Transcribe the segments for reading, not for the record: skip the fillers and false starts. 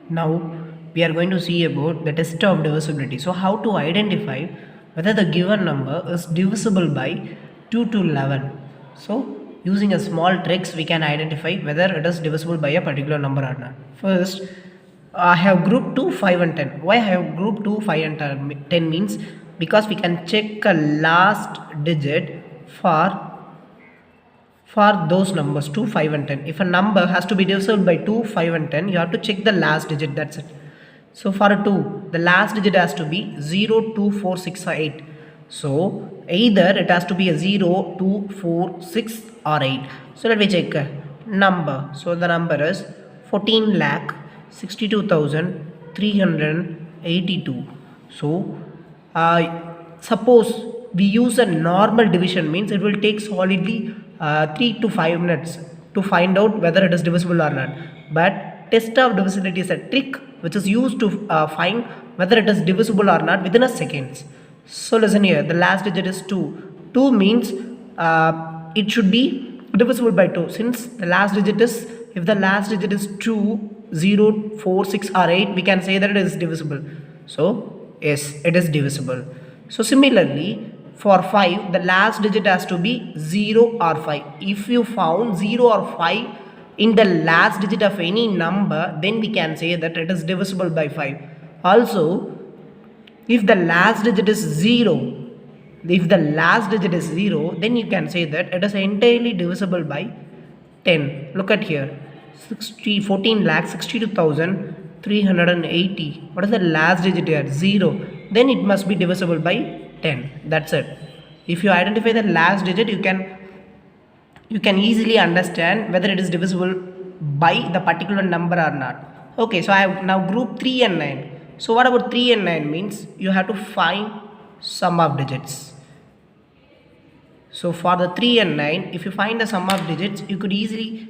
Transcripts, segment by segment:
Now we are going to see about the test of divisibility. So how to identify whether the given number is divisible by 2 to 11. So using a small tricks we can identify whether it is divisible by a particular number or not. First, I have grouped 2, 5 and 10. Why I have grouped 2, 5 and 10 means because we can check a last digit for those numbers 2, 5 and 10. If a number has to be divisible by 2, 5 and 10, you have to check the last digit, that's it. So for a 2, the last digit has to be 0, 2, 4, 6 or 8. So either it has to be a 0, 2, 4, 6 or 8. So let me check a number. So the number is 14 lakh 62,382. So suppose we use a normal division, means it will take solidly 3 to 5 minutes to find out whether it is divisible or not. But test of divisibility is a trick which is used to find whether it is divisible or not within a seconds. So listen here, the last digit is 2. 2 means it should be divisible by 2. Since the last digit is, if the last digit is 2, 0, 4, 6 or 8, we can say that it is divisible. So yes, it is divisible. So similarly, for 5, the last digit has to be 0 or 5. If you found 0 or 5 in the last digit of any number, then we can say that it is divisible by 5. Also, if the last digit is 0, then you can say that it is entirely divisible by 10. Look at here, 14 lakh 62,380. What is the last digit here? 0. Then it must be divisible by 10. That's it. If you identify the last digit, you can easily understand whether it is divisible by the particular number or not. Okay, so I have now grouped 3 and 9. So what about 3 and 9 means? You have to find sum of digits. So for the 3 and 9, if you find the sum of digits, you could easily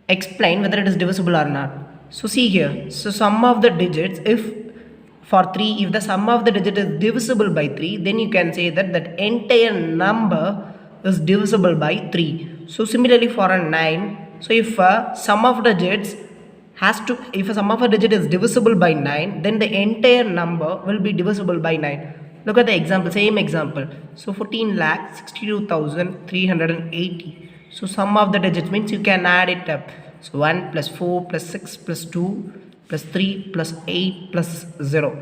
explain whether it is divisible or not. So see here, so sum of the digits, if for 3, if the sum of the digit is divisible by 3, then you can say that that entire number is divisible by 3. So similarly for a 9, so if a sum of digits if a sum of a digit is divisible by 9, then the entire number will be divisible by 9. Look at the example, same example. So 14 lakh 62,380. So sum of the digits means you can add it up. So 1 plus 4 plus 6 plus 2 plus 3 plus 8 plus 0.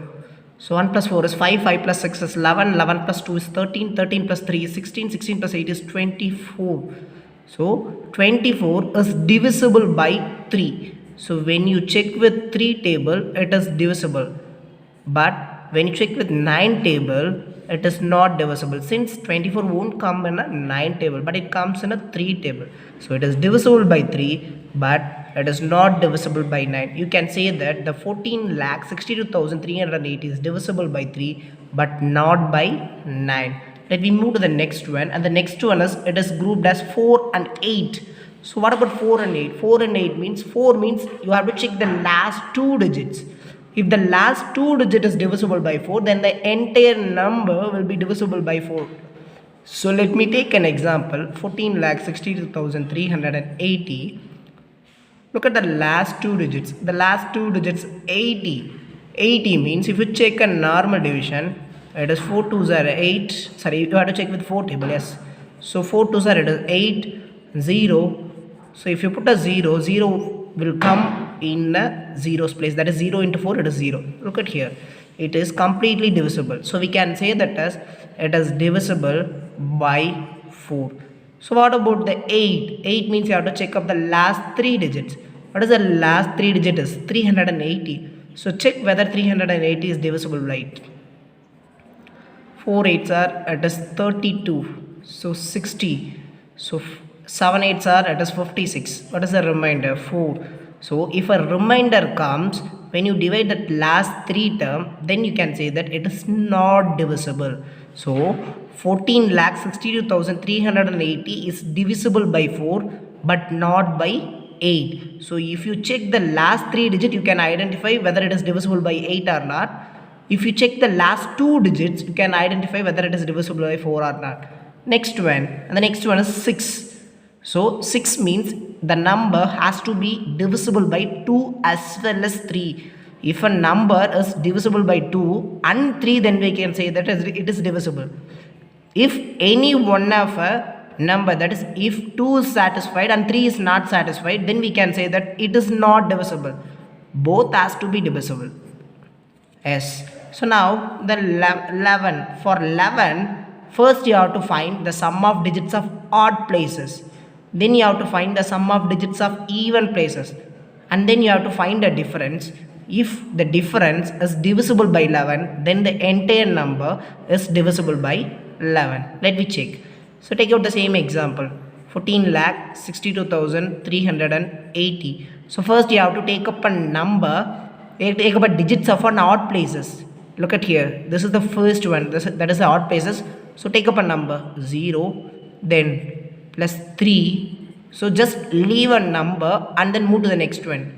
So 1 plus 4 is 5, 5 plus 6 is 11, 11 plus 2 is 13, 13 plus 3 is 16, 16 plus 8 is 24. So 24 is divisible by 3. So when you check with 3 table, it is divisible. But when you check with 9 table, it is not divisible, since 24 won't come in a 9 table, but it comes in a 3 table. So it is divisible by 3, but it is not divisible by 9. You can say that the 14 lakh 62,380 is divisible by 3, but not by 9. Let me move to the next one, and the next one is, it is grouped as 4 and 8. So what about 4 and 8? 4 and 8 means, 4 means you have to check the last 2 digits. If the last 2 digit is divisible by 4, then the entire number will be divisible by 4. So let me take an example, 14 lakh 62,380. Look at the last 2 digits. The last 2 digits 80. 80 means if you check a normal division, it is 4 2s are 8. Sorry, you have to check with 4 table, yes. So 4 2s are, it is 8, 0. So if you put a 0, 0 will come in a zeros place, that is 0 into 4, it is 0. Look at here, it is completely divisible. So we can say that as it is divisible by 4. So what about the 8? 8 means you have to check up the last 3 digits. What is the last 3 digit is? 380. So check whether 380 is divisible by 8. 4 8s are, it is 32. So 60. So 7 8s are, it is 56. What is the remainder? 4. So if a remainder comes, when you divide that last 3 term, then you can say that it is not divisible. So 14 lakh 62,380 is divisible by 4, but not by 8. So if you check the last 3 digits, you can identify whether it is divisible by 8 or not. If you check the last 2 digits, you can identify whether it is divisible by 4 or not. Next one, and the next one is 6. So 6 means the number has to be divisible by 2 as well as 3. If a number is divisible by 2 and 3, then we can say that it is divisible. If any one of a number, that is if 2 is satisfied and 3 is not satisfied, then we can say that it is not divisible. Both has to be divisible. Yes. So now the 11, for 11, first you have to find the sum of digits of odd places, then you have to find the sum of digits of even places, and then you have to find a difference. If the difference is divisible by 11, then the entire number is divisible by 11. Let me check. So take out the same example, 14,62,380. So first you have to take up a number, take up a digits of an odd places. Look at here, this is the first one, that is the odd places. So take up a number 0, then plus 3. So just leave a number and then move to the next one,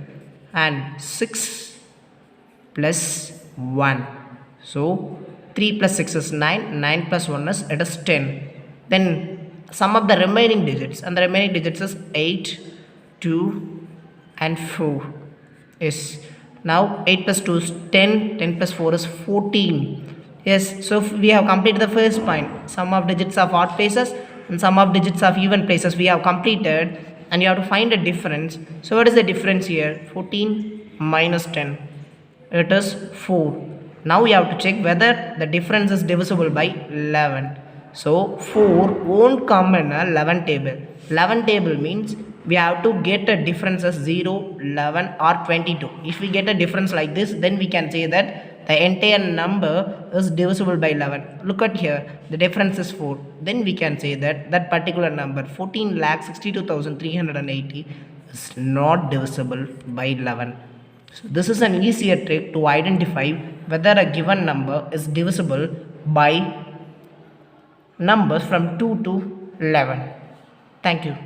and 6 plus 1. So 3 plus 6 is 9, 9 plus 1 is, it is 10. Then sum of the remaining digits, and the remaining digits is 8, 2 and 4. Yes. Now 8 plus 2 is 10, 10 plus 4 is 14. Yes, so we have completed the first point, sum of digits of odd places and sum of digits of even places we have completed, and you have to find a difference. So what is the difference here? 14 minus 10, it is 4. Now we have to check whether the difference is divisible by 11. So 4 won't come in a 11 table. 11 table means we have to get a difference as 0, 11 or 22. If we get a difference like this, then we can say that the entire number is divisible by 11. Look at here, the difference is 4. Then we can say that that particular number 14,62,380 is not divisible by 11. So this is an easier trick to identify whether a given number is divisible by numbers from 2 to 11. Thank you.